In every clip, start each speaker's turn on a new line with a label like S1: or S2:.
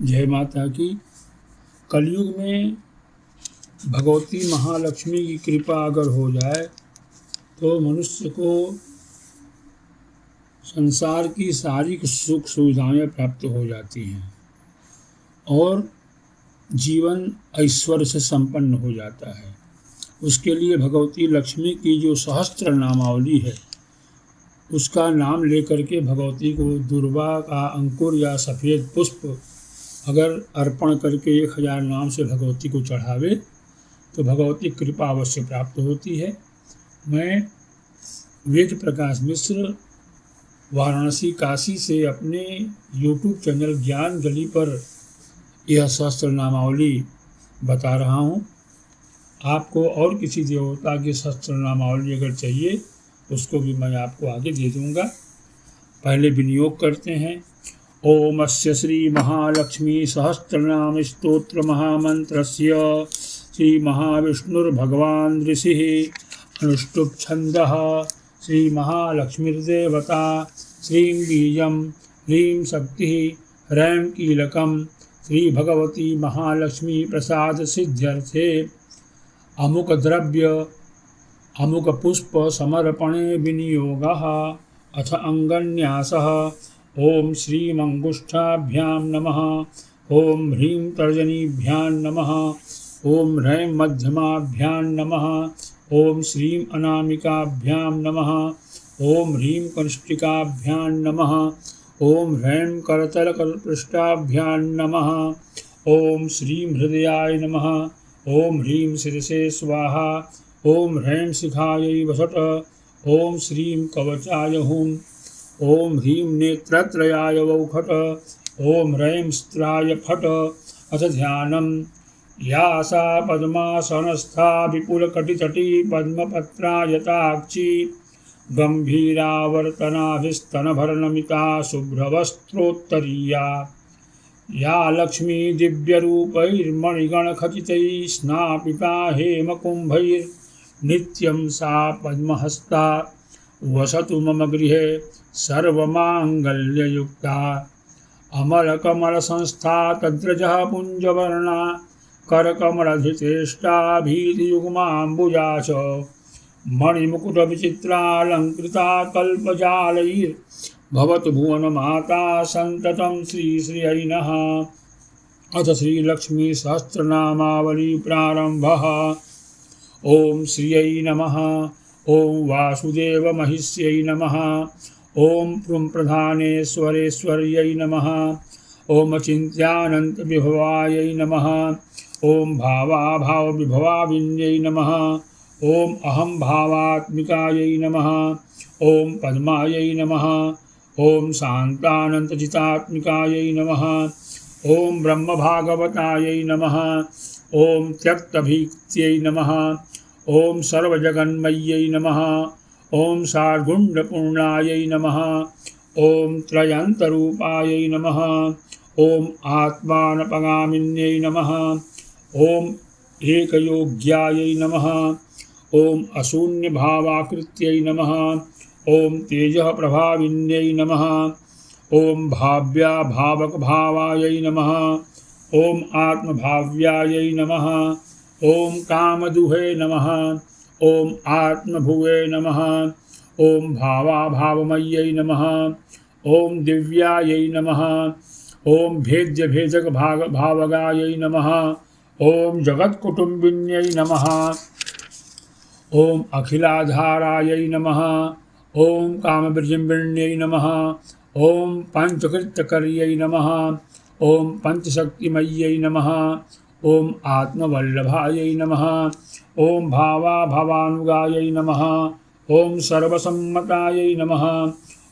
S1: जय माता की। कलयुग में भगवती महालक्ष्मी की कृपा अगर हो जाए तो मनुष्य को संसार की सारी सुख सुविधाएं प्राप्त हो जाती हैं और जीवन ऐश्वर्य से संपन्न हो जाता है। उसके लिए भगवती लक्ष्मी की जो सहस्त्र नामावली है उसका नाम लेकर के भगवती को दुर्वा का अंकुर या सफ़ेद पुष्प अगर अर्पण करके 1000 नाम से भगवती को चढ़ावे तो भगवती कृपा अवश्य प्राप्त होती है। मैं वेद प्रकाश मिश्र वाराणसी काशी से अपने YouTube चैनल ज्ञान गली पर यह सहस्त्र नामावली बता रहा हूँ। आपको और किसी देवता की सहस्त्र नामावली अगर चाहिए उसको भी मैं आपको आगे दे दूँगा। पहले विनियोग करते हैं। ओम अस्य श्री महालक्ष्मी सहस्त्रनाम स्तोत्र महामंत्रस्य श्री महाविष्णुर्भगवान् ऋषिः अनुष्टुप् छन्दः श्री महालक्ष्मीर्देवता श्रीं बीजं ह्रीं शक्तिः ह्रैं कीलकं श्री भगवती महालक्ष्मी प्रसाद सिद्ध्यर्थे अमुक द्रव्य अमुक पुष्प समर्पणे विनियोगः अथ अंगन्यासः। ओम श्रीं अंगुष्ठाभ्यां नमः। ओम ह्रीं तर्जनीभ्यां नमः। ओम ह्रैं मध्यमाभ्यां नमः। ओम श्रीं अनामिकाभ्यां नमः। ओम ह्रीं कनिष्ठिकाभ्यां नमः। ओम ह्रैं करतलपृष्ठाभ्यां नमः। ओम श्रीं हृदयाय नमः। ओम ह्रीं शिरसे स्वाहा। ओम ह्रैं शिखायै वसट। ओम श्रीं कवचाय हुं। ओम ह्रीं नेत्रत्रयाय वौखट। ओम ह्रैं स्त्राय फट। अथ ध्यानम्। या सा पद्मासनस्था विपुलकटितटी पद्मपत्रायताक्षी गम्भीरावर्तनाभिस्तनभरनमिता शुभ्रवस्त्रोत्तरीया या लक्ष्मी दिव्यरूपैर्मणिगणखचितैः स्नापिता हेमकुम्भैर्नित्यं सा पद्महस्ता वसतु मम गृहे सर्वमाङ्गल्ययुक्ता। अमलकमलसंस्था तद्रजः पुञ्जवर्णा करकमलधृतेष्टा भीतियुग्माम्बुजा च मणिमुकुटविचित्रालङ्कृता कल्पजालैर्भवतु भुवनमाता सन्ततं श्रीश्रियै नः। अथ श्रीलक्ष्मी सहस्रनामावली प्रारम्भः। ओम श्रियै नमः। ओम वासुदेवमहिष्यै नमः। ओम प्रधानेश्वरेश्वर्यै नमः। ओम चिन्त्यानन्तविभवायै नमः। ओम भावाभावविभवाविन्यै नमः। ओम अहं भावात्मिकायै नमः। ओम पद्मायै नमः। ओम शान्तानन्तचितात्मिकायै नमः। ओम ब्रह्मभागवतायै नमः। ओम त्यक्तभीत्यै नमः। ओम सर्वजगन्मय्यै नमः। ओम सार्गुण्डपूर्णायै नमः। ओम त्रयन्तरूपायै नमः। ओम आत्मानपगामिन्यै नमः। ओम एकयोग्यायै नमः। ओम अशून्यभावाकृत्यै नमः। ओम तेजःप्रभाविन्यै नमः। ओम भाव्याभावकभावायै नमः। ओम आत्मभाव्यायै नमः। ओम कामदुहे नमः। ओम आत्मभुवे नमः। ओम भावाभावमय्यै नमः। ओम दिव्यायै नमः। ओम भेद्यभेदकभावगायै नमः। ओम जगत्कुटुम्बिन्यै नमः। ओम अखिलाधारायै नमः। ओम कामविजृम्भिण्यै नमः। ओम पंचकृत्यकर्यै नमः। ओम पंचशक्तिमय्यै नमः। ओम आत्मवल्लभायै नमः। ओम भावाभवानुगायै नमः। ओम सर्वसम्मतायै नमः।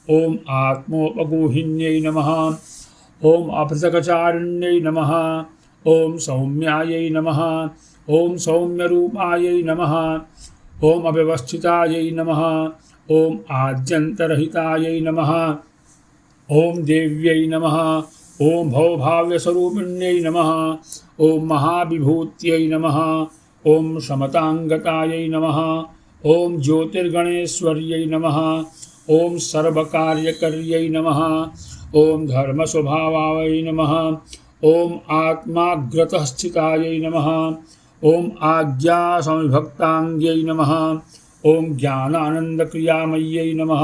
S1: ओम आत्मोपगूहिन्यै नमः। ओम अपृथकचारिण्यै नमः। ओम सौम्यायै नमः। ओम सौम्यरूपायै नमः। ओम अव्यवस्थितायै नमः। ओम आद्यन्तरहितायै नमः। ओम देव्यै नमः। ओम भवभाव्यस्वरूपिण्यै नमः। ओम महाविभूत्यै नमः। ओम समतांगतायै नमः। ओम ज्योतिर्गणेश्वर्यै नमः। ओम सर्वकार्यकर्यै नमः। ओम धर्मस्वभावायै नमः। ओम आत्माग्रतः स्थितायै नमः। ओम आज्ञा समिभक्तांग्यै नमः। ओम ज्ञानानंदक्रियामय्यै नमः।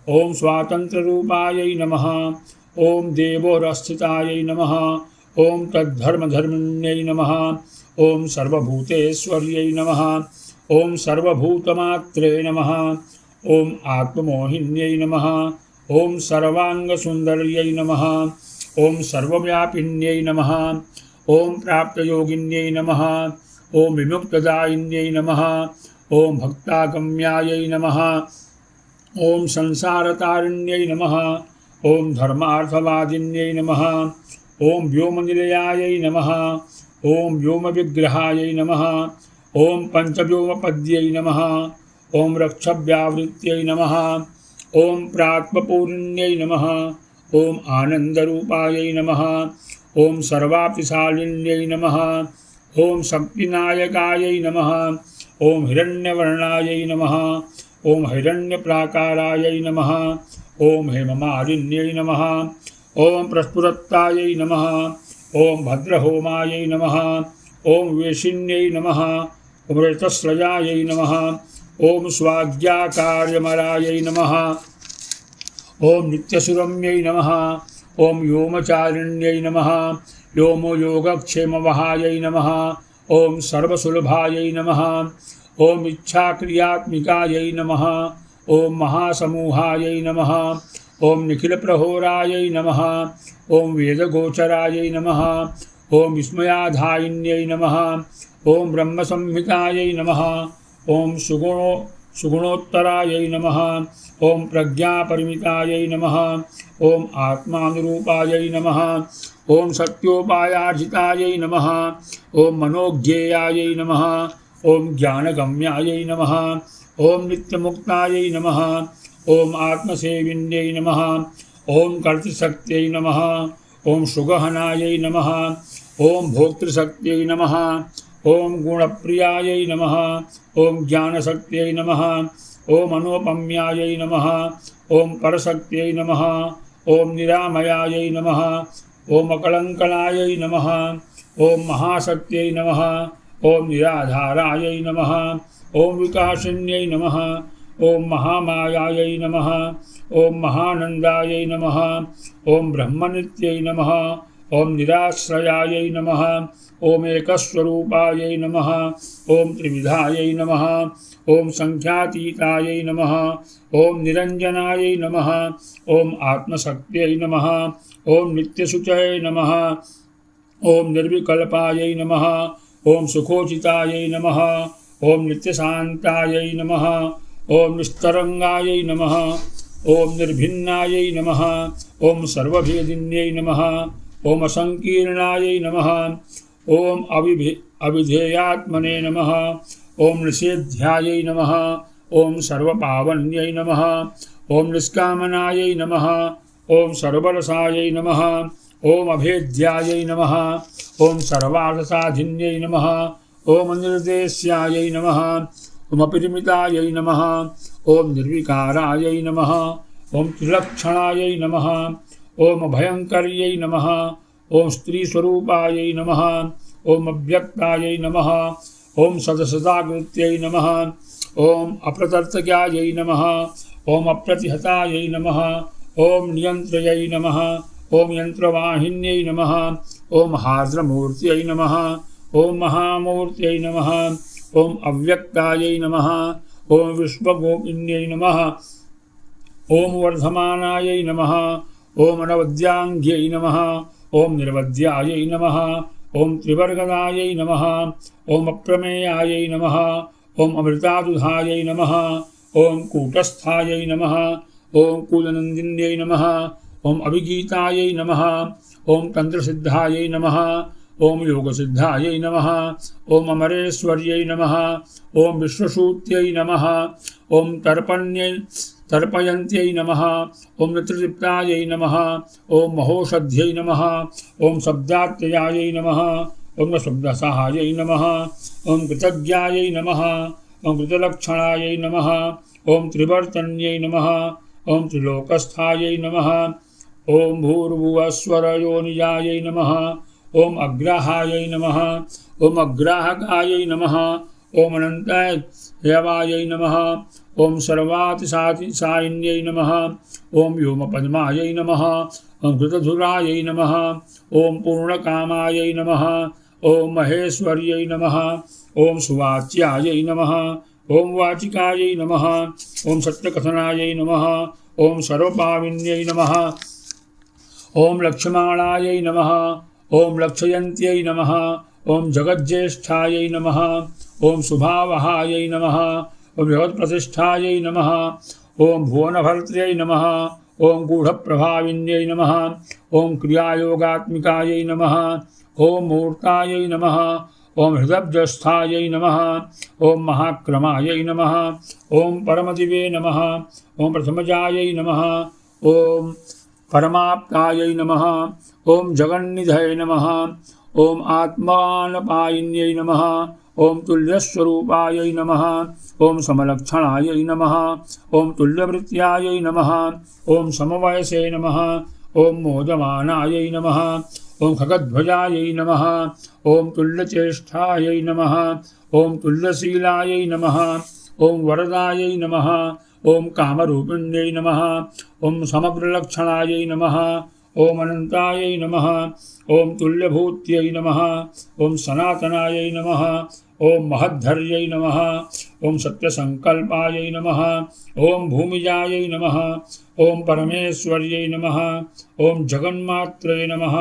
S1: ओम स्वातंत्र्यरूपायै नमः। ओम देवोरस्थितायै नमः। ओम तद्धर्मधर्मिण्यै नमः। ओम सर्वभूतेश्वर्यै नमः। ओम सर्वभूतमात्रे नमः। ओम आत्ममोहिन्यै नमः। ओम सर्वांगसुंदर्यै नमः। ओम सर्वव्यापिन्यै नमः। ओम प्राप्तयोगिन्यै नमः। ओम विमुक्तदायिन्यै नमः। ओम भक्तागम्यायै नमः। ओम संसारतारिण्यै नमः। ओम धर्मार्थवादिन्यै नमः। ओम व्योमनिलयायै नमः। ओम व्योमविग्रहायै नमः। ओम पंचव्योमपद्यै नमः। ओम रक्षव्यावृत्यै नमः। ओम प्रात्मपूर्ण्यै नमः। ओम आनंदरूपायै नमः। ओम सर्वाप्तिशालिन्यै नमः। ओम शक्तिनायकायै नमः। ओम हिरण्यवर्णायै नमः। ओम हिरण्यप्राकारायै नमः। ओम हेममालिन्यै नमः। ओम प्रस्फुरत्तायै नमः। ओम भद्रहोमायै नमः। ओम वेशिन्यै नमः। ओम ऋतस्रजायै नमः। ओम स्वाज्ञाकार्यमरायै नमः। ओम नित्यसुरम्यै नमः। ओम व्योमचारिण्यै नमः। व्योमो योगक्षेमवहायै नमः। ओम सर्वसुलभायै नमः। ओम इच्छाक्रियात्मिकायै नमः। ओम महासमूहायै नमः। ओम निखिलप्रहोरायै नमः। ओम वेदगोचरायै नमः। ओम विस्मयाधायिन्यै नमः। ओम ब्रह्मसंहितायै नमः। ओम सुगुणोत्तरायै नमः। ओम प्रज्ञापरिमितायै नमः। ओम आत्मानुरूपायै नमः। ओम सत्योपायार्जितायै नमः। ओम मनोज्ञेयायै नमः। ओम ज्ञानगम्यायै नमः। ओम नित्यमुक्तायै नमः। ओम आत्मसेविन्यै नमः। ओम कर्तृशक्त्यै नमः। ओम सुगहनायै नमः। ओम भोक्तृशक्त्यै नमः। ओम गुणप्रियायै नमः। ओम ज्ञानशक्त्यै नमः। ओम अनुपम्यायै नमः। ओम परशक्त्यै नमः। ओम निरामयायै नमः। ओम अकलंकनायै नमः। ओम महाशक्त्यै नमः। ओम निराधारायै नमः। ओम विकासिन्यै नमः। ओम महामायायै नमः। ओम महानंदायै नमः। ओम ब्रह्मनित्यै नमः। ओम निराश्रयायै नमः। ओम एकस्वरूपायै नमः। ओम त्रिविधायै नमः। ओम संख्यातीतायै नमः। ओम निरंजनायै नमः। ओम आत्मशक्त्यै नमः। ओम नित्यशुचये नमः। ओम निर्विकल्पायै नमः। ओम सुखोचितायै नमः। ओम नित्यशान्तायै नमः। ओम निस्तरंगायै नमः। ओम निर्भिन्नायै नमः। ओम सर्वभेदिन्यै नमः। ओम असंकीर्णायै नमः। ओम अविधेयात्मने नमः। ओम निषेध्यायै नमः। ओम सर्वपावन्यै नमः। ओम निष्कामनायै नमः। ओम सर्वरसायै नमः। ओम अभेद्यायै नमः। ओम सर्वार्थसाधिन्यै नमः। ओम निर्देश्यायै नमः। ओम अपरिमितायै नमः। ओम निर्विकारायै नमः। ओम त्रिलक्षणायै नमः। ओम भयंकर्यै नमः। ओम स्त्रीस्वरूपायै नमः। ओम अव्यक्तायै नमः। ओम सदसदाकृत्यै नमः। ओम अप्रतर्तज्ञायै नमः। ओम अप्रतिहतायै नमः। ओम नियंत्रयै नमः। ओम यंत्रवाहिन्यै नमः। ओम हार्द्रमूर्त्यै नमः। ओम महामूर्त्यै नमः। ओम अव्यक्तायै नमः। ओम विश्वगोपिन्यै नमः। ओम वर्धमानायै नमः। ओम अनवद्यांग्यै नमः। ओम निर्वद्यायै नमः। ओम त्रिवर्गदायै नमः। ओम अप्रमेयायै नमः। ओम अमृतादुधायै नमः। ओम कूटस्थायै नमः। ओम कूलनन्दिन्यै नमः। ओम अभिगीतायै नमः। ओम तंत्रसिद्धायै नमः। ओम योगसिद्धायै नमः। ओम अमरेश्वर्यै नमः। ओम विश्वसूत्यै नमः। ओम तर्पयन्त्यै नमः। ओम नेत्रदीप्तायै नमः। ओम महोषध्यै नमः। ओम शब्दात्ययायै नमः। ओम शब्दसहायै नमः। ओम कृतज्ञायै नमः। ओम कृतलक्षणायै नमः। ओम त्रिवर्तन्यै नमः। ओम त्रिलोकस्थायै नमः। ओम भूर्भुवस्वरयोनिजायै नमः। ओम अग्राहायै नमः। ओम अग्राहकायै नमः। ओम अनन्ताय नमः। ओम सर्वातिसायिन्यै नमः। ओम व्योमपद्मायै नमः। ओम घृतधुरायै नमः। ओम पूर्णकामायै नमः। ओम महेश्वर्यै नमः। ओम सुवाच्यायै नमः। ओम वाचिकायै नमः। ओम सत्यकथनायै नमः। ओम सर्वपाविन्यै नमः। ओम लक्ष्मणायै नमः। ओम लक्षयन्त्यै नमः। ओम जगज्येष्ठायै नमः। ओम शुभावहायै नमः। ओम जगत्प्रतिष्ठायै नमः। ओम भुवनभर्त्र्यै नमः। ओम गूढ़प्रभाविन्यै नमः। ओम क्रियायोगात्मिकायै नमः। ओम मूर्तायै नमः। ओम हृदयस्थायै नमः। ओम महाक्रमायै नमः। ओम परमदिवे नमः। ओम प्रथमजायै नमः। ओम परमाप्तायै नमः। ओम जगन्निधये नमः। ओम आत्मानपायिन्यै नमः। ओम तुल्यस्वरूपायै नमः। ओम समलक्षणायै नमः। ओम तुल्यवृत्त्यायै नमः। ओम समवयसे नमः। ओम मोदमानायै नमः। ओम खगध्वजायै नमः। ओम तुल्यचेष्टायै नमः। ओम तुल्यशीलायै नमः। ओम वरदायै नमः। ओम कामरूपिण्यै नमः। ओम समग्रलक्षणायै नमः। ओम अनन्तायै नमः। ओम तुल्यभूत्यै नमः। ओम सनातनायै नमः। ओम महद्धर्यै नमः। ओम सत्यसंकल्पायै नमः। ओम भूमिजायै नमः। ओम परमेश्वर्यै नमः। ओम जगन्मात्रे नमः।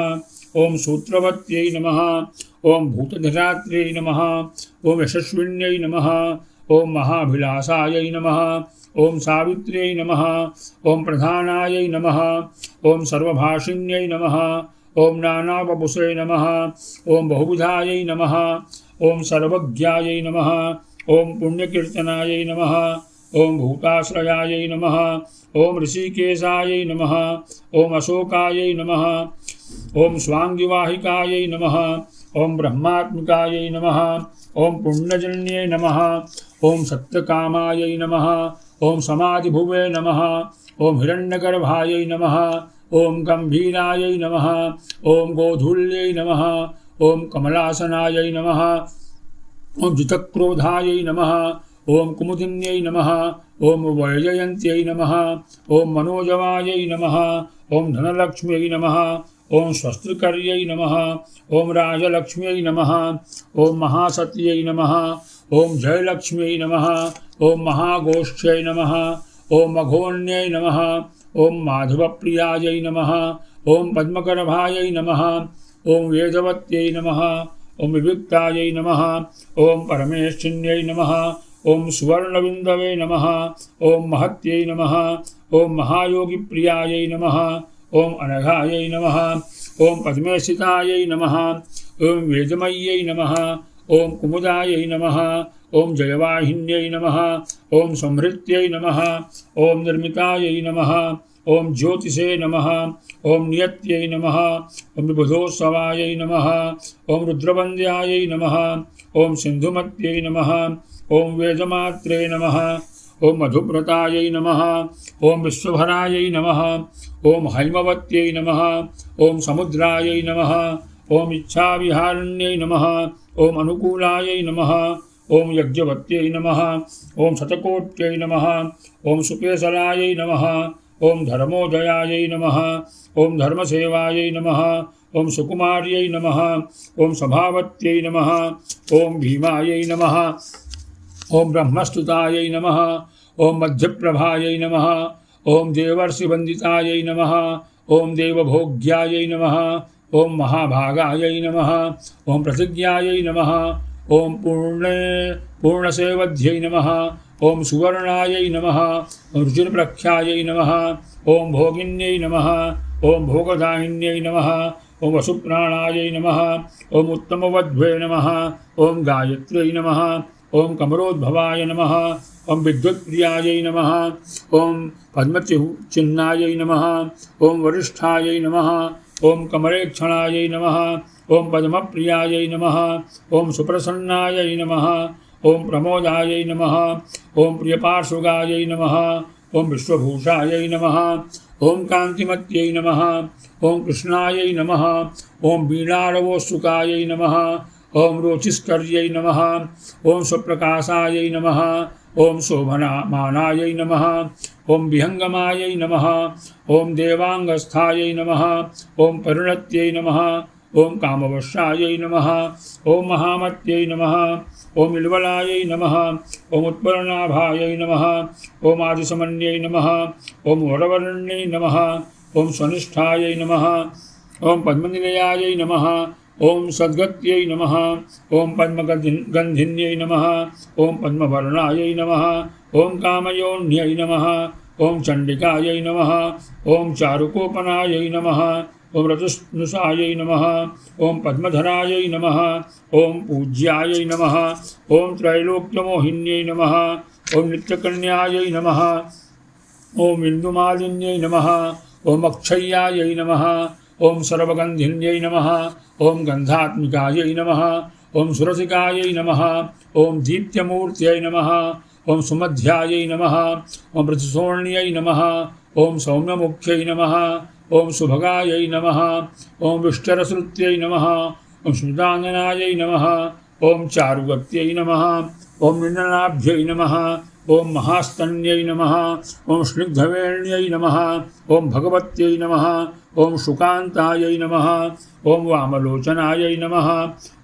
S1: ओम सूत्रवत्यै नमः। ओम भूतधिरात्र्यै नमः। ओम यशस्विन्यै नमः। ओम महाभिलाषायै नमः। ओम सावित्र्यै नमः। ओम प्रधानायै नमः। ओम सर्वभाषिन्यै नमः। ओम नानावपुषे नमः। ओम बहुविधायै नमः। ओम सर्वज्ञायै नमः। ओम पुण्यकीर्तनायै नमः। ओम भूताश्रयायै नमः। ओम ऋषिकेशायै नमः। ओम अशोकायै नमः। ओम स्वांगिवाहिकायै नमः। ओम ब्रह्मात्मिकायै नमः। ओम पुण्यजन्ये नमः। ओम सत्यकामायै नमः। ओम समाधिभुवे नमः। ओम हिरण्यगर्भायै नमः। ओम गंभीरायै नमः। ओम गोधूल्यै नमः। ओम कमलासनायै नमः। ओम जितक्रोधायै नमः। ओम कुमुदिन्यै नमः। ओम वैजयन्त्यै नमः। ओम मनोजवायै नमः। ओम धनलक्ष्म्यै नमः। ओम स्वस्तिकर्यै नमः। ओम राजलक्ष्म्यै नमः। ओम महासत्यै नमः। ओम जयलक्ष्म्यै नमः। ओम महागोष्ठ्यै नमः। ओम मघोन्यै नमः। ओम माधवप्रियायै नमः। ओम पद्मगर्भायै नमः। ओम वेदवत्यै नमः। ओम विविक्तायै नमः। ओम परमेष्ठिन्यै नमः। ओम सुवर्णबिन्दवे नमः। ओम महत्यै नमः। ओम महायोगिप्रियायै नमः। ओम अनघायै नमः। ओम पद्मे स्थितायै नमः। ओम वेदमय्यै नमः। ओम कुमुदायै नमः। ओम जयवाहिन्यै नमः। ओम संहृत्यै नमः। ओम निर्मितायै नमः। ओम ज्योतिषे नमः। ओम नियत्यै नमः। ओम विबुधोत्सवायै नमः। ओम रुद्रवन्द्यायै नमः। ओम सिन्धुमत्यै नमः। ओम वेदमात्रे नमः। ओम मधुव्रतायै नमः। ओम विश्वभरायै नमः। ओम हैमवत्यै नमः। ओम समुद्रायै नमः। ओम इच्छाविहारिण्यै नमः। ओम अनुकूलायै नमः। ओम यज्ञवत्यै नमः। ओम शतकोट्यै नमः। ओम सुकेसरायै नमः। ओम धर्मोदयायै नमः। ओम धर्मसेवायै नमः। ओम सुकुमार्यै नमः। ओम सभावत्यै नमः। ओम भीमायै नमः। ओम ब्रह्मस्तुतायै नमः। ओम मध्यप्रभायै नमः। ओम देवर्षिवन्दितायै नमः। ओम देवभोग्यायै नमः। ओम महाभागायै नमः। ओम प्रतिज्ञायै नमः। ओम पूर्णसेवध्यै नमः। ओम सुवर्णायै नमः। ओम रुचिरप्रख्यायै नमः। ओम भोगिन्यै नमः। ओम भोगदायिन्यै नमः। ओम वसुप्राणायै नमः। ओम उत्तमवध्वे नमः। ओम गायत्र्यै नमः। ओम कमरोद्भवाय नमः। ओम विद्युत्प्रियायै नमः। ओम पद्मचिह्नायै नमः। ओम वरिष्ठायै नमः। ओम कमलेक्षणायै नमः। ओम पद्मप्रियायै नमः। ओम सुप्रसन्नायै नमः। ओम प्रमोदायै नमः। ओम प्रियपार्श्वगायै नमः। ओम विश्वभूषायै नमः। ओम कांतिमत्यै नमः। ओम कृष्णायै नमः। ओम वीणारवोत्सुकायै नमः। ओम रोचिस्कर्यै नमः। ओम स्वप्रकाशायै नमः। ओम शोभनमानायै नमः। ओम विहंगमायै नमः। ओम देवांगस्थायै नमः। ओम परिणत्यै नमः। ओम कामवशायै नमः। ओम महामत्यै नमः। ओम इल्वलायै नमः। ओम उत्पलनाभायै नमः। ओम आदिसमन्यै नमः। ओम वरवर्ण्यै नमः। ओम स्वनिष्ठायै नमः। ओम पद्मनिलयायै नमः। ओम सद्गत्यै नमः। ओम पद्मगन्धिन्यै नमः। ओम पद्मवर्णायै नमः। ओम कामयोन्यै नमः। ओम चण्डिकायै नमः। ओम चारुकोपनायै नमः। ओम ऋतुस्नुषायै नमः। ओम पद्मधरायै नमः। ओम पूज्यायै नमः। ओम त्रैलोक्यमोहिन्यै नमः। ओम नित्यकन्यायै नमः। ओम इंदुमालिन्यै नमः। ओम अक्षय्यायै नमः। ओम सर्वगन्धिन्यै नमः। ओम गन्धात्मिकायै नमः। ओम सुरसिकायै नमः। ओम दीप्त्यमूर्त्यै नमः। ओम सुमध्यायै नमः। ओम प्रतिसोण्यै नमः। ओम सौम्यमुख्यै नमः। ओम सुभगायै नमः। ओम विष्टरश्रुत्यै नमः। ओम स्मिताननायै नमः। ओम चारुगत्यै नमः। ओम निन्ननाभ्यै नमः। ओम महास्तन्यै नमः। ओम स्निग्धवेण्यै नमः। ओम भगवत्यै नमः। ओम शुकान्तायै नमः। ओम वामलोचनायै नमः।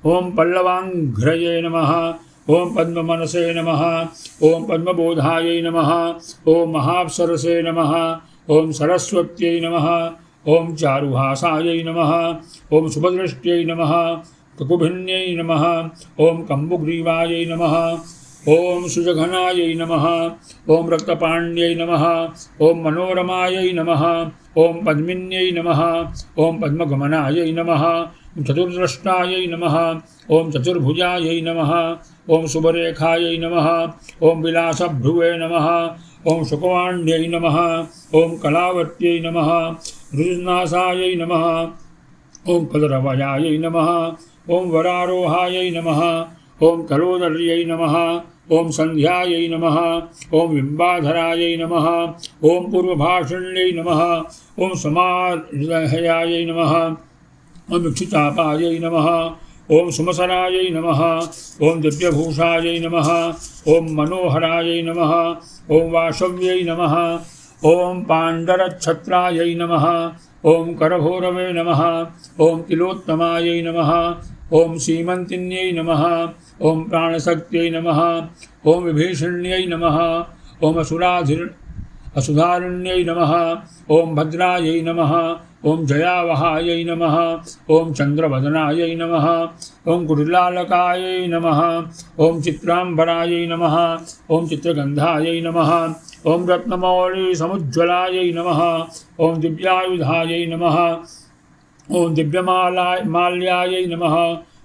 S1: ओम पल्लवाङ्घ्रये नमः। ओम पद्ममनसे नमः। ओम पद्मबोधायै नमः। ओम महाप्सरसे नमः। ओम सरस्वत्यै नमः। ओम चारुहासायै नमः। ओम शुभदृष्ट्यै नमः। ककुभिन्यै नमः। ओम कम्बुग्रीवायै नमः। ओम सुजघनायै नमः। ओम रक्तपाण्ड्यै नमः। ओम मनोरमायै नमः। ओम पद्मिन्यै नमः। ओम पद्मगमनायै नमः। चतुर्द्रष्टायै नमः। ओम चतुर्भुजायै नमः। ओम शुभरेखायै नमः। ओम विलासभ्रुवे नमः। ओम शुकवाण्ड्यै नमः। ओम कलावत्यै नमः। ऋजुनासायै नमः। ओम कलरवयायै नमः। ओम वरारोहायै नमः। ओम कलोदर्यै नमः। ओम संध्यायै नमः। ओम बिम्बाधरायै नमः। ओम पूर्वभाषिण्यै नमः। ओम समाहयायै नमः। ओम इक्षुचापायै नमः। ओम सुमसरायै नमः। ओम दिव्यभूषायै नमः। ओम मनोहरायै नमः। ओम वाशव्यै नमः। ओम पाण्डरच्छत्रायै नमः। ओम करभोरवे नमः। ओम तिलोत्तमायै नमः। ओम सीमन्तिन्यै नमः। ओम प्राणशक्त्यै नमः। ओम विभीषण्यै नमः। ओम असुधारिण्यै नमः। ओम भद्रायै नमः। ओम जयावहायै नमः। ओम चन्द्रवदनायै नमः। ओम कुटिलालकायै नमः। ओम चित्राम्बरायै नमः। ओम चित्रगन्धायै नमः। ओम रत्नमौलिसमुज्ज्वलायै नमः। ओम दिव्यायुधायै नमः। ओम दिव्यमाल्यायै नमः।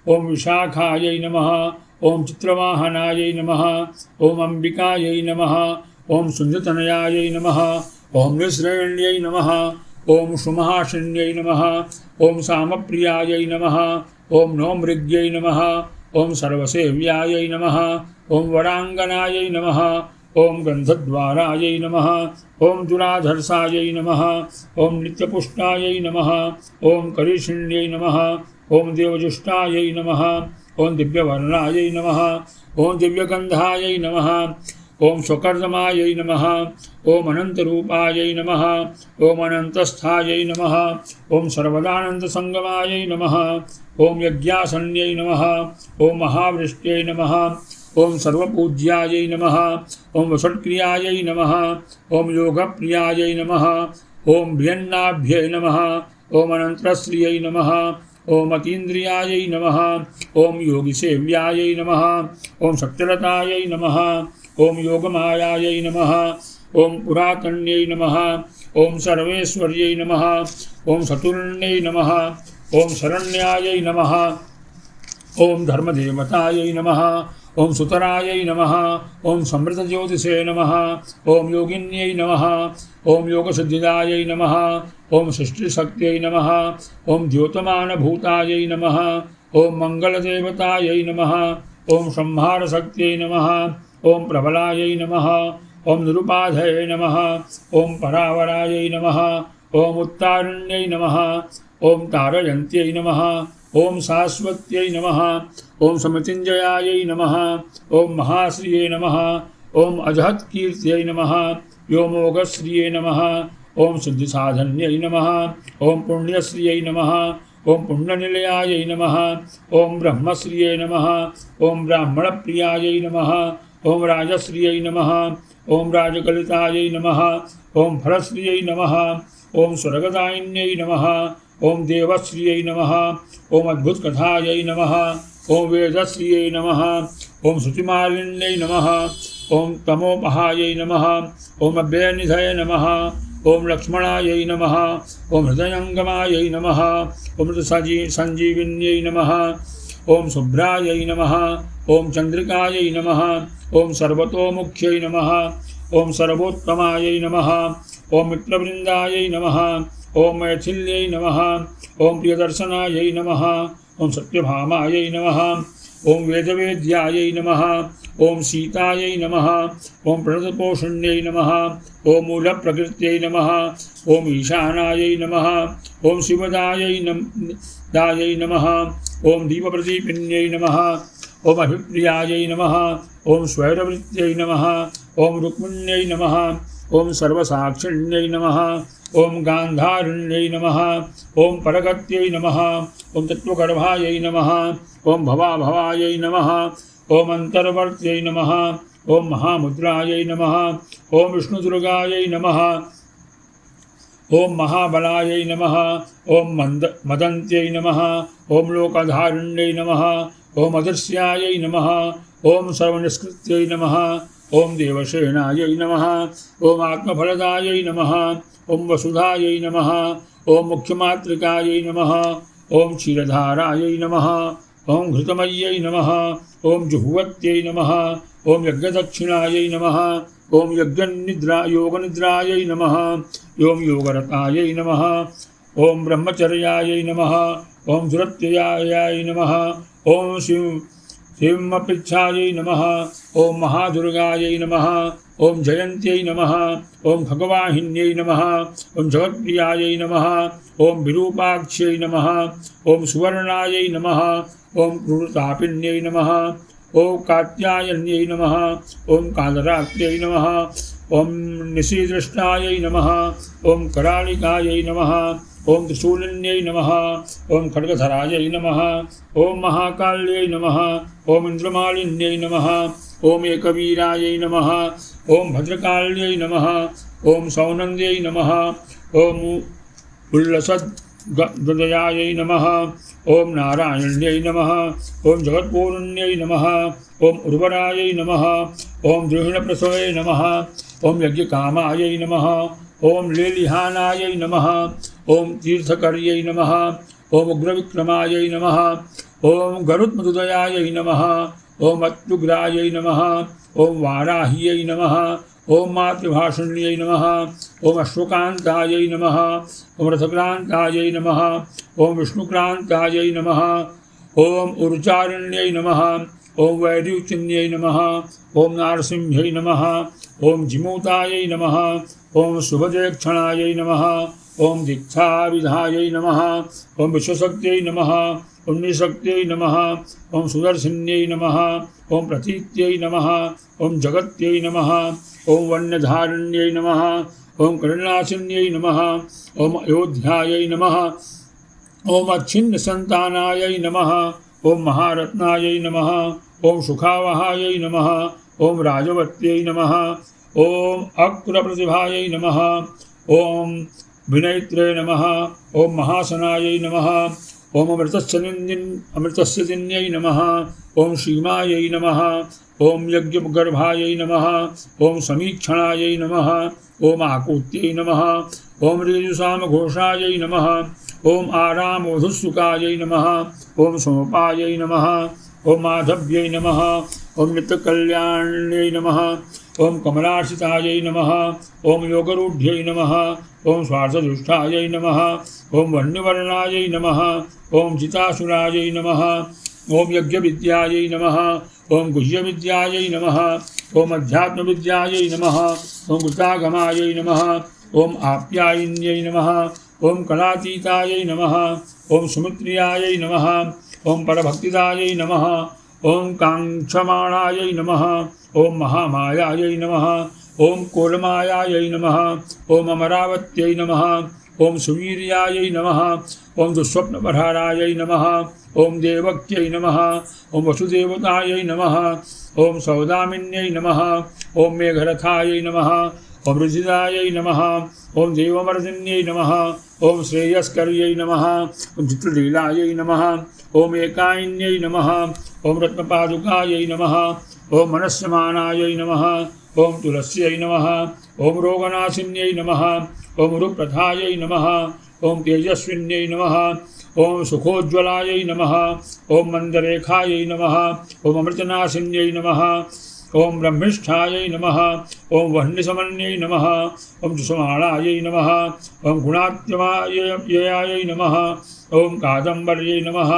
S1: ओम विशाखायै नमः। ओम चित्रवाहनायै नमः। ओम अंबिकायै नमः। ओम सुन्दतनयायै नमः। ओम निःस्रेण्यै नमः। ओम सुमहाशिन्यै नमः। ओम सामप्रियायै नमः। ओम नौमृग्यै नमः। ओम सर्वसेव्यायै नमः। ओम वराङ्गनायै नमः। ओम गन्धद्वारायै नमः। ओम दुराधर्षायै नमः। ओम नित्यपुष्टायै नमः। ओम करीषिण्यै नमः। ओम देवजुष्टायै नमः। ओम दिव्यवर्णायै नमः। ओम दिव्यगन्धायै नमः। ओम स्वकर्दमायै नमः। ओम अनन्तरूपायै नमः। ओम अनन्तस्थायै नमः। ओम सर्वदानन्दसंगमायै नमः। ओम यज्ञासन्यै नमः। ओम महावृष्ट्यै नमः। ओम सर्वपूज्यायै नमः। ओम वषट्क्रियायै नमः। ओम योगप्रियायै नमः। ओम भिन्नाभ्यै नमः। ओम अनन्तश्रियै नमः। ओम अतीन्द्रियायै नमः। ओम योगिसेव्यायै नमः। ओम सत्यलतायै नमः। ओम योगमायायै नमः। ओम पुरातन्यै नमः। ओम सर्वेश्वर्यै नमः। ओम सतुर्ण्यै नमः। ओम शरण्यायै नमः। ओम धर्मदेवतायै नमः। ओम सुतरायै नमः। ओम समृतज्योतिषे नमः। ओम योगिन्यै नमः। ओम योगसिद्धिदायै नमः। ओम सृष्टिशक्त्यै नमः। ओम द्योतमानभूतायै नमः। ओम मङ्गलदेवतायै नमः। ओम संहारशक्त्यै नमः। ओम प्रबलायै नमः। ओम निरुपाधये नमः। ओम परावरायै नमः। ओम उत्तारण्यै नमः। ओम तारयन्त्यै नमः। ओम शाश्वत्यै नमः। ओम समितिञ्जयायै नमः। ओम महाश्रिये नमः। ओम अजहत्कीर्त्यै नमः। व्योमोगश्रिये नमः। ओम सिद्धिसाधन्यै नमः। ओम पुण्यश्रियै नमः। ओम पुण्यनिलयायै नमः। ओम ब्रह्मश्रिये नमः। ओम ब्राह्मणप्रियायै नमः। ओम राजश्रियै नमः। ओम राजकलितायै नमः। ओम फलश्रियै नमः। ओम स्वर्गदायिन्यै नमः। ओम देवश्रियै नमः। ओम अद्भुतकथायै नमः। ओम वेदश्रियै नमः। ओम श्रुतिमालिन्यै नमः। ओम तमोपहायै नमः। ओम अव्ययनिधये नमः। ओम लक्ष्मणायै नमः। ओम हृदयंगमायै नमः। ओम संजीविन्यै नमः। ओम शुभ्रायै नमः। ओम चंद्रिकायै नमः। ओम सर्वतोमुख्यै नमः। ओम सर्वोत्तमायै नमः। ओम मित्रवृन्दायै नमः। ओम मैथिल्यै नमः। ओम प्रियदर्शनायै नमः। ओम सत्यभामायै नमः। ओम वेदवेद्यायै नमः। ओम सीतायै नमः। ओम प्रणतपोषण्यै नमः। ओम मूलप्रकृत्यै नमः। ओम ईशानायै नमः। ओम शिवदायै नमः। ओम दीपप्रदीपिन्यै नमः। ओम अभिप्रियायै नमः। ओम स्वैरवृत्त्यै नमः। ओम रुक्मिण्यै नमः। ओम सर्वसाक्षिण्यै नमः। ओम गान्धारिण्यै नमः। ओम परगत्यै नमः। ओम तत्त्वगर्भायै नमः। ओम भवाभवायै नमः। ओम अंतर्वर्त्यै नमः। ओम महामुद्रायै नमः। ओम विष्णुदुर्गायै नमः। ओम महाबलायै नमः। ओम मदन्त्यै नमः। ओम लोकधारिण्यै नमः। ओम अदृश्यायै नमः। ओम सर्वनिष्कृत्यै नमः। ओम देवसेनायै नमः। ओम आत्मफलदायै नमः। ओम वसुधायै नमः। ओम मुख्यमातृकायै नमः। ओम क्षीरधारायै नमः। ओम घृतमय्यै नमः। ओम जुह्वत्यै नमः। ओम यज्ञदक्षिणायै नमः। ओम योगनिद्रायै नमः। ओम योगरतायै नमः। ओम ब्रह्मचर्यायै नमः। ओम दुरत्ययायै नमः। ओम शिवमपृच्छायै नमः। ओम महादुर्गायै नमः। ओम जयन्त्यै नमः। ओम खगवाहिन्यै नमः। ओम जगत्प्रियायै नमः। ओम विरूपाक्ष्यै नमः। ओम सुवर्णायै नमः। ओम क्रूरतापिन्यै नमः। ओम कात्यायन्यै नमः। ओम कालरात्र्यै नमः। ओम निशीदृष्टायै नमः। ओम करालिकायै नमः। ओम त्रिशूलिन्यै नमः। ओम खड्गधरायै नमः। ओम महाकाल्यै नमः। ओम इंद्रमालिन्यै नमः। ओम एकवीरायै नमः। ओम भद्रकाल्यै नमः। ओम सौनन्द्यै नमः। ओम उल्लसद्गदयायै नमः। ओम नारायण्यै नमः। ओम जगत्पूर्ण्यै नमः। ओम उर्वरायै नमः। ओम द्रोहिणप्रसवे नमः। ओम यज्ञकामायै नमः। ओम लेलिहानायै नमः। ओम तीर्थकर्यै नमः। ओम उग्रविक्रमायै नमः। ओम गरुत्मदुदयायै नमः। ओम अत्युग्रायै नमः। ओम वाराह्यै नमः। ओम मातृभाषण्यै नमः। ओम अश्वकान्तायै नमः। ओम रथक्रान्तायै नमः। ओम विष्णुक्रान्तायै नमः। ओम ऊर्जारण्यै नमः। ओम वैद्युचिन्यै नमः। ओम नारसिंह्यै नमः। ओम जिमूतायै नमः। ओम शुभजयक्षणायै नमः। ओम दीक्षाविधायै नमः। ओम विश्वशक्त्यै नमः। ओम निशक्त्यै नमः। ओम सुदर्शिन्यै नमः। ओम प्रतीत्यै नमः। ओम जगत्यै नमः। ओम वन्यधारिण्यै नमः। ओम करुणासिन्यै नमः। ओम अयोध्यायै नमः। ओम अच्छिन्नसन्तानायै नमः। ओम महारत्नायै नमः। ओम सुखावहायै नमः। ओम राजवत्यै नमः। ओम अक्रप्रतिभायै नमः। ओम विनैत्रे नमः। ओम महासनायै नमः। ओम अमृतस्य दिन्यै नमः। ओम सीमायै नमः। ओम यज्ञगर्भायै नमः। ओम समीक्षणायै नमः। ओम आकूत्यै नमः। ओम ऋजुसामघोषायै नमः। ओम आरामोधुसुकायै नमः। ओम सोपायै नमः। ओम माधव्यै नमः। ओम नित्यकल्याण्यै नमः। ओम कमलार्चितायै नमः। ओम योगरूढ्यै नमः। ओम स्वार्थदुष्टायै नमः। ओम वन्यवर्णायै नमः। ओम जितासुरायै नमः। ओम यज्ञ विद्यायै नमः। ओम गुह्य विद्यायै नमः। ओम अध्यात्म विद्यायै नमः। ओम कृतागमायै नमः। ओम आप्यायिन्यै नमः। ओम कलातीतायै नमः। ओम सुमित्रियायै नमः। ओम परभक्तिदायै नमः। ओम कांक्षमाणायै नमः। ओम महामायायै नमः। ओम कोलमायायै नमः। ओम अमरावत्यै नमः। ओम सुवीर्यायै नमः। ओम दुःस्वप्नपरारायै नमः। ओम देवक्यै नमः। ओम वसुदेवतायै नमः। ओम सौदामिन्यै नमः। ओम मेघरथायै नमः। ओम रुचिरायै नमः। ओम देवमर्दिन्यै नमः। ओम श्रेयस्कर्यै नमः। ओम चित्रलीलायै नमः। ओम एकायिन्यै नमः। ओम रत्नपादुकायै नमः। ओम मनस्यमानायै नमः। ओम तुलस्यै नमः। ओम रोगनाशिन्यै नमः। ओम रुप्रथायै नमः। ओम तेजस्विन्यै नमः। ओम सुखोज्ज्वलायै नमः। ओम मंदरेखायै नमः। ओम अमृतनाशिन्यै नमः। ओम ब्रह्मिष्ठायै नमः। ओम वह्निसमन्यै नमः। ओम जुषमाणायै नमः। ओम गुणात्यमायै नमः। ओम कादम्बर्यै नमः।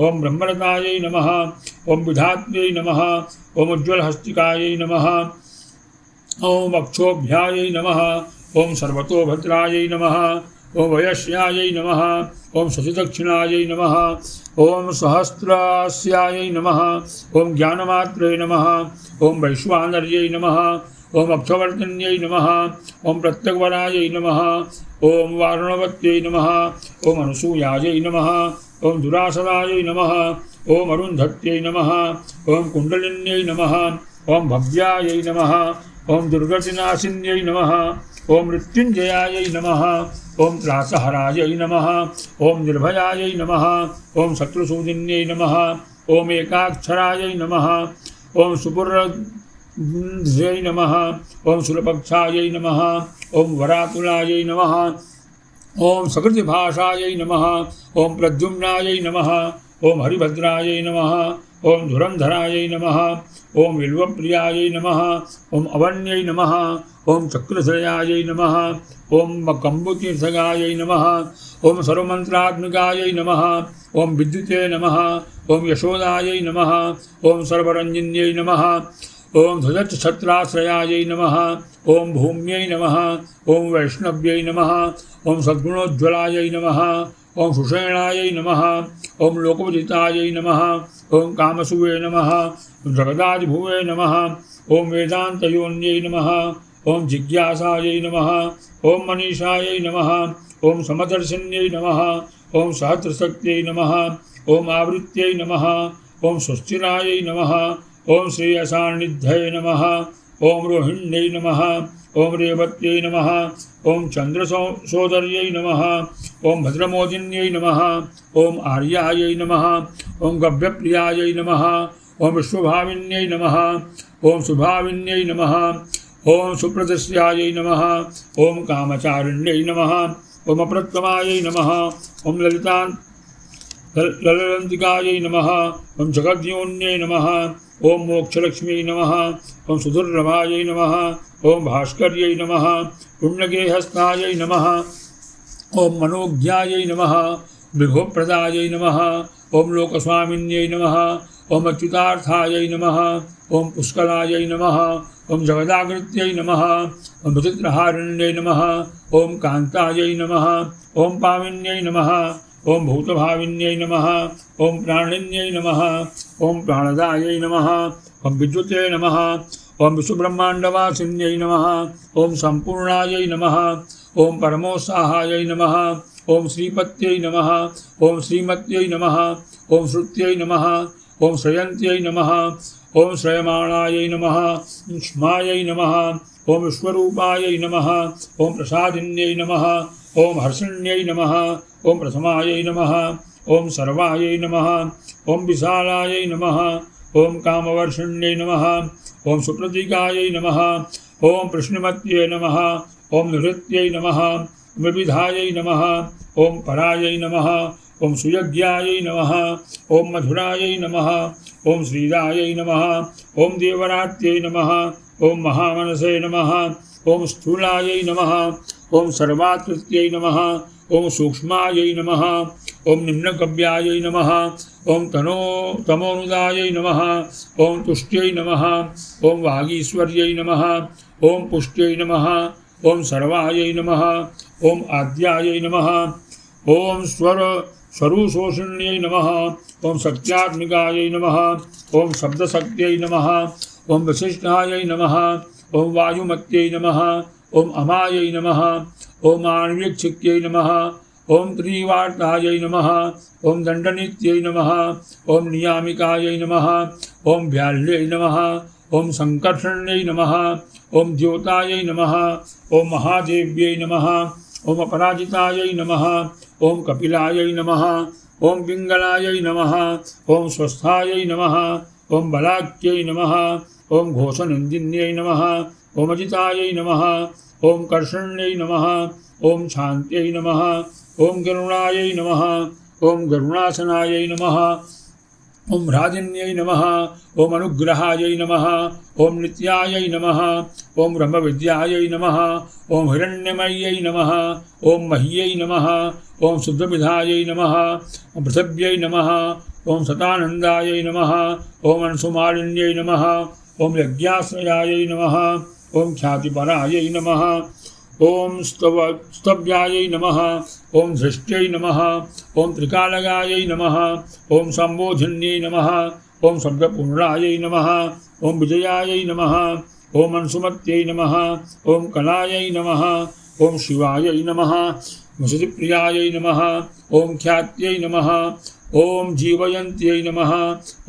S1: ओम ब्रह्मरतायै नमः। ओम विधात्र्यै नमः। ओम उज्ज्वलहस्तिकायै नमः। ओम अक्षोभ्यायै नमः। ओम सर्वतोभद्रायै नमः। ओम वयस्यायै नमः। ओम शशिदक्षिणायै नमः। ओम सहस्रास्यायै नमः। ओम ज्ञानमात्रे नमः। ओम वैश्वानर्यै नमः। ओम अक्षवर्तन्यै नमः। ओम प्रत्यग्वरायै नमः। ओम वारुणवत्यै नमः। ओम अनुसूयायै नमः। ओम दुरासदायै नमः। ओम अरुन्धत्यै नमः। ओम कुण्डलिन्यै नमः। ओम भव्यायै नमः। ओम दुर्गतिनाशिन्यै नमः। ओम मृत्युञ्जयायै नमः। ओम त्रासहरायै नमः। ओम निर्भयायै नमः। ओम शत्रुसूदिन्यै नमः। ओम एकाक्षरायै नमः। ओम सुपुर्ध्यै नमः। ओम शूलपक्षायै नमः। ओम वराकुलायै नमः। ओम सकृतिभाषायै नमः। ओम प्रद्युम्नायै नमः। ओम हरिभद्रायै नमः। ओम धुरन्धरायै नमः। ओम विल्वप्रियायै नमः। ओम अवन्यै नमः। ओम चक्रधरायै नमः। ओम कम्बुतीर्थगायै नमः। ओम सर्वमन्त्रात्मिकायै नमः। ओम विद्युते नमः। ओम यशोदायै नमः। ओम सर्वरञ्जिन्यै नमः। ओम ध्वजच्छत्राश्रयायै नमः। ओम भूम्यै नमः। ओम वैष्णव्यै नमः। ओम सद्गुणोज्ज्वलायै नमः। ओम सुषेणायै नमः। ओम लोकविदितायै नमः। ओम कामसुवे नमः। जगदादिभुवे नमः। ओम वेदान्तयोन्यै नमः। ओम जिज्ञासायै नमः। ओम मनीषायै नमः। ओम समदर्शिन्यै नमः। ओम सहस्रशक्त्यै नमः। ओम आवृत्यै नमः। ओम सुस्थिरायै नमः। ओम श्रेयसान्निध्यै नमः। ओम रोहिण्यै नमः। ओम रेवत्यै नमः। ओम चन्द्रसोदर्यै नमः। ओम भद्रमोदिन्यै नमः। ओम आर्यायै नमः। ओम गव्यप्रियायै नमः। ओम विश्वभाविन्यै नमः। ओम सुभाविन्यै नमः। ओम सुप्रदस्यायै नमः। ओम कामचारिण्यै नमः। ओम अप्रत्तमायै नमः। ओम ललितान्तिकायै नमः। ओम जगद्योन्यै नमः। ओम मोक्षलक्ष्म्यै नमः। ओम सुदुर्लभायै नमः। ओम भास्कर्यै नमः। पुण्यगेहस्तायै नमः। ओम मनोज्ञायै नमः। विभुप्रदायै नमः। ओम लोकस्वामिन्यै नमः। ओम अच्युतार्थायै नमः। ओम पुष्कलायै नमः। ओम जगदाकृत्यै नमः। ओम विचित्रहारिण्यै नमः। ओम कान्तायै नमः। ओम पाविन्यै नमः। ओम भूतभाविन्यै नमः। ओम प्राणिन्यै नमः। ओम प्राणदायै नमः। ओम विद्युते नमः। ओम विश्वब्रह्माण्डवासिन्यै नमः। ओम सम्पूर्णायै नमः। ओम परमोत्साहायै नमः। ओम श्रीपत्यै नमः। ओम श्रीमत्यै नमः। ओम श्रुत्यै नमः। ओम श्रयन्त्यै नमः। ओम श्रयमाणायै नमः। स्मायै नमः। ओम विश्वरूपायै नमः। ओम प्रसादिन्यै नमः। ओम हर्षिण्यै नमः। ओम प्रथमायै नमः। ओम सर्वायै नमः। ओम विशालायै नमः। ओम कामवर्षिण्यै नमः। ओम सुप्रतीकायै नमः। ओम प्रश्नमत्यै नमः। ओम निवृत्त्यै नमः। विविधायै नमः। ओम परायै नमः। ओम सुयज्ञायै नमः। ओम मधुरायै नमः। ओम श्रीरायै नमः। ओम देवरात्यै नमः। ओम महामनसे नमः। ओम स्थूलायै नमः। ओम सर्वाकृत्यै नमः। ओम सूक्ष्मायै नमः। ओम निम्नकव्यायै नमः। ओम तमोनुदायै नमः। ओम तुष्ट्यै नमः। ओम वागीश्वर्यै नमः। ओम पुष्ट्यै नमः। ओम सर्वायै नमः। ओम आद्यायै नमः। ओम स्वरुशोषिण्यै नमः। ओम शक्त्यात्मिकायै नमः। ओम शब्दशक्त्यै नमः। ओम वसिष्ठायै नमः। ओम वायुमत्यै नमः। ओम अमायै नमः। ओम आणवीक्षिक्यै नमः। ओम त्रिवार्तायै नमः। ओम दंडनित्यै नमः। ओम नियामिकायै नमः। ओम व्याल्यै नमः। ओम संकर्षण्यै नमः। ओम द्योतायै नमः। ओम महादेव्यै नमः। ओम अपराजितायै नमः। ओम कपिलायै नमः। ओम पिंगलायै नमः। ओम स्वस्थायै नमः। ओम बलाक्यै नमः। ओम घोषनन्दिन्यै नमः। ओम अजितायै नमः। ओम कर्षण्यै नमः। ओम शान्त्यै नमः। ओम गरुणायै नमः। ओम गरुणासनायै नमः। ओम राजन्यै नमः। ओम अनुग्रहायै नमः। ओम नित्यायै नमः। ओम ब्रह्मविद्यायै नमः। ओम हिरण्यमय्यै नमः। ओम मह्यै नमः। ओम शुद्धविधायै नमः। ओम पृथिव्यै नमः। ओम सतानन्दायै नमः। ओम अंशुमालिन्यै नमः। ओम यज्ञाश्रयायै नमः। ओम ख्यातिपरायै नमः। ओम स्तव्यायै नमः। ओम धृष्ट्यै नमः। ओम त्रिकालगायै नमः। ओम संबोधिन्यै नमः। ओम शब्दपूर्णायै नमः। ओम विजयायै नमः। ओम अंशुमत्यै नमः। ओम कलायै नमः। ओम शिवायै नमः। वसतिप्रियायै नमः। ओम ख्यात्यै नमः। ओम जीवयन्त्यै नमः।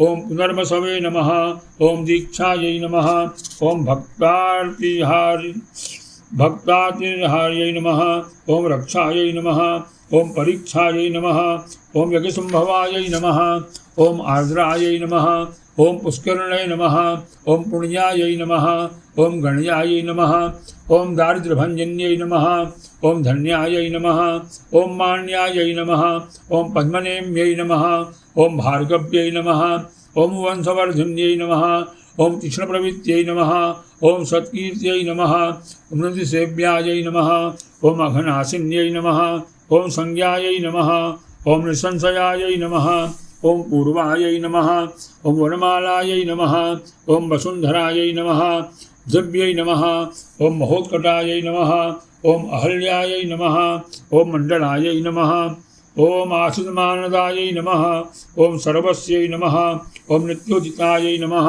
S1: ओम पुनर्वसवे नमः। ओम दीक्षायै नमः। ओम भक्तातिहार्यै नमः। ओम रक्षायै नमः। ओम परीक्षायै नमः। ओम यज्ञसंभवायै नमः। ओम आर्द्रायै नमः। ओम पुष्करिणे नमः। ओम पुण्यायै नमः। ओम गण्यायै नमः। ओम दारिद्र्यभञ्जन्यै नमः। ओम धन्यायै नमः। ओम मान्यायै नमः। ओम पद्मनेम्यै नमः। ओम भार्गव्यै नमः। ओम वंशवर्धिन्यै नमः। ओम तीक्ष्णप्रवृत्त्यै नमः। ओम सत्कीर्त्यै नमः। ओम नृतिसेव्यायै नमः। ओम अघनाशिन्यै नमः। ओम संज्ञायै नमः। ओम निसंशयायै नमः। ओम पूर्वायै नमः। ओम वनमालायै नमः। ओम वसुन्धरायै नमः। दिव्यै नमः। ओम महोत्कटायै नमः। ओम अहल्यायै नमः। ओम मण्डलायै नमः। ओम आशितमानदायै नमः। ओम सर्वस्यै नमः। ओम नित्योदितायै नमः।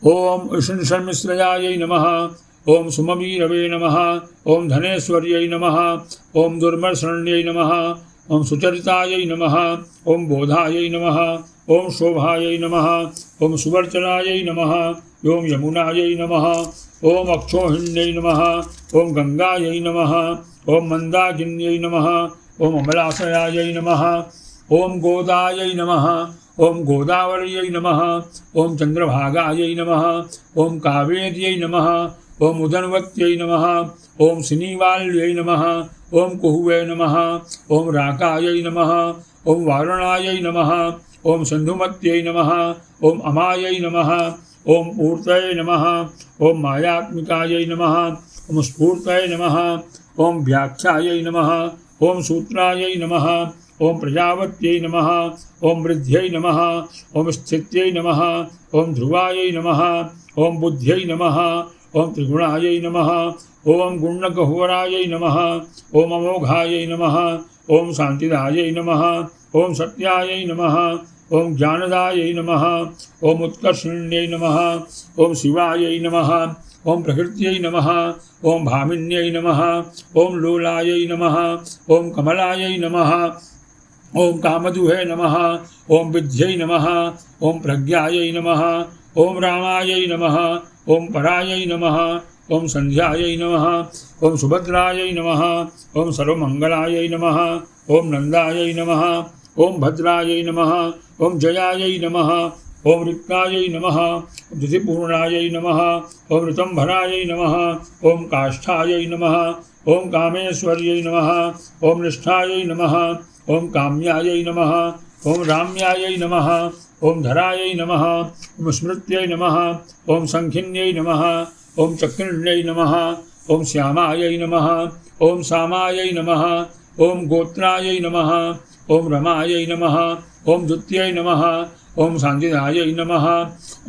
S1: ओम ईशनिशन्मिश्रयायै नमः। ओम सुमवीरवे नमः। ओम धनेश्वर्यै नमः। ओम दुर्मर्शरण्यै नमः। ओम सुचरितायै नमः। ओम बोधायै नमः। ओम शोभायै नमः। ओम सुवर्चनायै नमः। ओम यमुनायै नमः। ओम अक्षोहिण्यै नमः। ओम गंगायै नमः। ओम मंदाकिन्यै नमः। ओम अमलाशयायै नमः। ओम गोदायै नमः। ओम गोदावर्यै नमः। ओम चंद्रभागायै नमः। ओम कावेर्यै नमः। ओम उदन्वत्यै नमः। ओम श्रीनिवाल्यै नमः। ओम कुहुवे नमः। ओम राकायै नमः। ओम वारुणायै नमः। ओम सिन्धुमत्यै नमः। ओम अमायै नमः। ओम पूर्तये नमः। ओम मायात्मिकायै नमः। ओम स्फूर्तये नमः। ओम व्याख्यायै नमः। ओम सूत्रायै नमः। ओम प्रजावत्यै नमः। ओम वृद्ध्यै नमः। ओम स्थित्यै नमः। ओम ध्रुवायै नमः। ओम बुद्ध्यै नमः। ओम त्रिगुणायै नमः। ओम गुण्डगह्वरायै नमः। ओम अमोघायै नमः। ओम शान्तिदायै नमः। ओम सत्यायै नमः। ओम ज्ञानदायै नमः। ओम उत्कर्षिण्यै नमः। ओम शिवायै नमः। ओम प्रकृत्यै नमः। ओम भामिन्यै नमः। ओम लोलायै नमः। ओम कमलायै नमः। ओम कामधुहे नमः। ओम विद्यै नमः। ओम प्रज्ञायै नमः। ओम रामायै नमः। ओम परायै नमः। ओम संध्यायै नमः। ओम सुभद्रायै नमः। ओम सर्वमंगलायै नमः। ओम नंदायै नमः। ओम भद्रायै नमः। ओम जयायै नमः। ओम रिक्तायै नमः। ओम तिथिपूर्णायै नमः। ओम ऋतंभरायै नमः। ओम काष्ठायै नमः। ओम कामेश्वर्यै नमः। ओम निष्ठायै नमः। ओम काम्यायै नमः। ओम राम्यायै नमः। ओम धरायै नमः। ओम स्मृत्यै नमः। ओम संखिन्यै नमः। ओम चक्रिण्यै नमः। ओम श्यामायै नमः। ओम सामायै नमः। ओम गोत्रायै नमः, ओम रमायै नमः, ओम द्वितीयै नमः, ओम सांजिदायै नमः,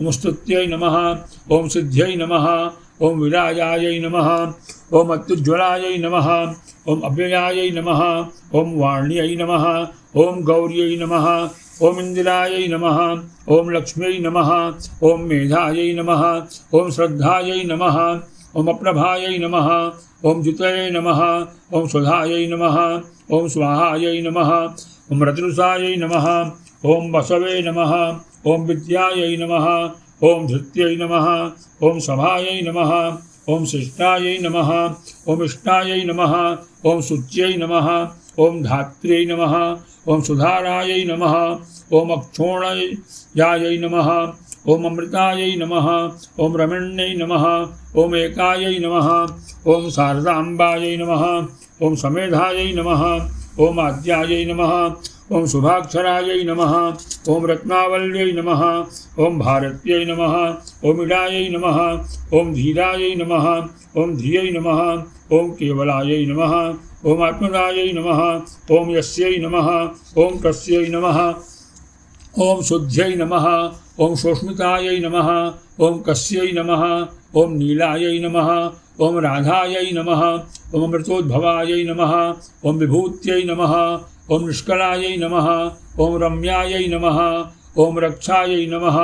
S1: ओम स्तुत्यै नमः, ओम सिद्ध्यै नमः, ओम विराजायै नमः, ओम अत्युज्ज्वलायै नमः, ओम अव्ययायै नमः, ओम वाण्यै नमः, ओम गौर्यै नमः, ओम इंदिरायै नमः, ओम लक्ष्म्यै नमः, ओम मेधायै नमः, ओम श्रद्धायै नमः, ओम अप्रभायै नमः, ओम जितये नमः, ओम सुधायै नमः, ओम स्वाहायै नमः, ओम रतृषायै नमः, ओम वसवे नमः, ओम विद्यायै नमः, ओम धृत्यै नमः, ओम सभायै नमः, ओम शिष्टायै नमः, ओम इष्टायै नमः, ओम शुच्यै नमः, ओम धात्र्यै नमः, ओम सुधारायै नमः, ओम अक्षोणयायै नमः, ओम अमृतायै नमः, ओम रमण्यै नमः, ओम एकायै नमः, ओम शारदाम्बायै नमः, ओम समेधायै नमः, ओम आद्यायै नमः, ओम शुभाक्षरायै नमः, ओम रत्नावल्यै नमः, ओम भारत्यै नमः, ओम इडायै नमः, ओम धीरायै नमः, ओम धियै नमः, ओम केवलायै नमः, ओम आत्मदायै नमः, ओम यस्यै नमः, ओम तस्यै नमः, ओम शुद्ध्यै नमः, ओम शोष्मितायै नमः, ओम कस्यै नमः, ओम नीलायै नमः, ओम राधायै नमः, ओम अमृतोद्भवायै नमः, ओम विभूत्यै नमः, ओम निष्कलायै नमः, ओम रम्यायै नमः, ओम रक्षायै नमः,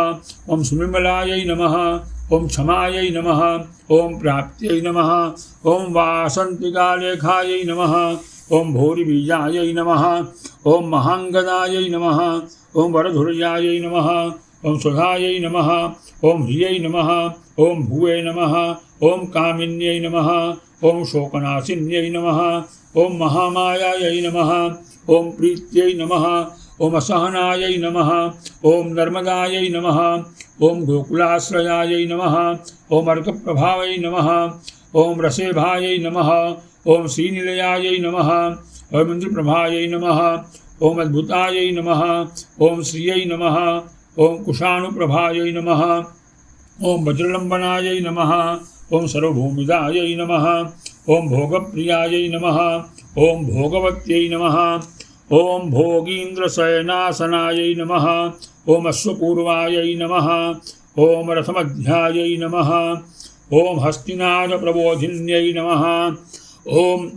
S1: ओम सुनिर्मलायै नमः, ओम क्षमायै नमः, ओम प्राप्त्यै नमः, ओम वासन्तिकालेखायै नमः, ओम भूरिबीजायै नमः, ओम महांगदायै नमः, ओम वरधुर्यायै नमः, ओम सुधायै नमः, ओम ह्रियै नमः, ओम भुवे नमः, ओम कामिन्यै नमः, ओम शोकनाशिन्यै नमः, ओम महामायायै नमः, ओम प्रीत्यै नमः, ओम असहनायै नमः, ओम नर्मदायै नमः, ओम गोकुलाश्रयायै नमः, ओम अर्कप्रभावै नमः, ओम रसेभायै नमः, ओम श्रीनिलयायै नमः, ओम इन्द्रप्रभायै नमः, ओम अद्भुतायै नमः, ओम श्रियै नमः, ओम कुशानुप्रभायै नमः, ओम वज्रलम्बनायै नमः, ओम सर्वभूमिदायै नमः, ओम भोगप्रियायै नमः, ओम भोगवत्यै नमः, ओम भोगीन्द्रशयनासनायै नमः, ओम अश्वपूर्वायै नमः, ओम रथमध्यायै नमः, ओम हस्तिनादप्रबोधिन्यै नमः, ओम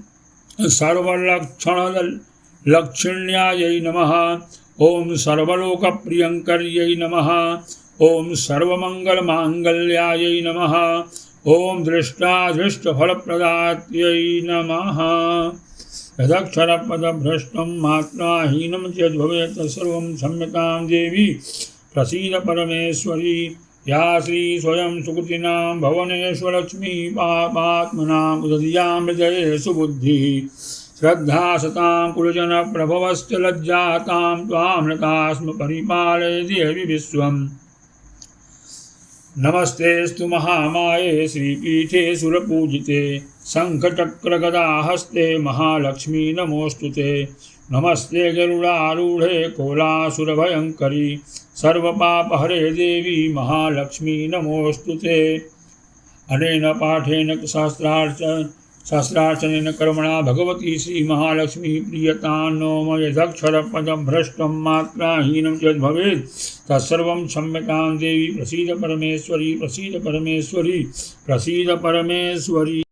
S1: सर्वलक्षणलक्षिण्यायै नमः, ओम सर्वलोकप्रियङ्कर्यै नमः, ओम सर्वमङ्गलमाङ्गल्यायै नमः, ओम दृष्टाधृष्टफलप्रदात्यै नमः। यदक्षरपदभ्रष्टं मात्राहीनं यद्भवेत् तत्सर्वं क्षम्यतां देवी प्रसीद परमेश्वरी। या श्री स्वयं सुकृतिनां भुवनेश्वरलक्ष्मी पापात्मनां उदधियां हृदये सुबुद्धिः श्रद्धा सतां कुलजनप्रभवश्च लज्जातां त्वां नतास्म परिपालय देवि विश्वम्। नमस्तेस्तु महामाये श्रीपीठे सुरपूजिते शङ्खचक्रगदाहस्ते महालक्ष्मी नमोऽस्तुते। नमस्ते गरुडारूढे कोलासुरभयङ्करी सर्वपापहरे देवी महालक्ष्मी नमोऽस्तुते। अनेन पाठेन शास्त्रार्चनेन कर्मणा भगवती श्रीमहालक्ष्मी प्रीयतां नो यदक्षरपदं भ्रष्टं मात्राहीनं यद्भवेत् तत्सर्वं क्षम्यतां देवी प्रसीद परमेश्वरी प्रसीद परमेश्वरी प्रसीद परमेश्वरी।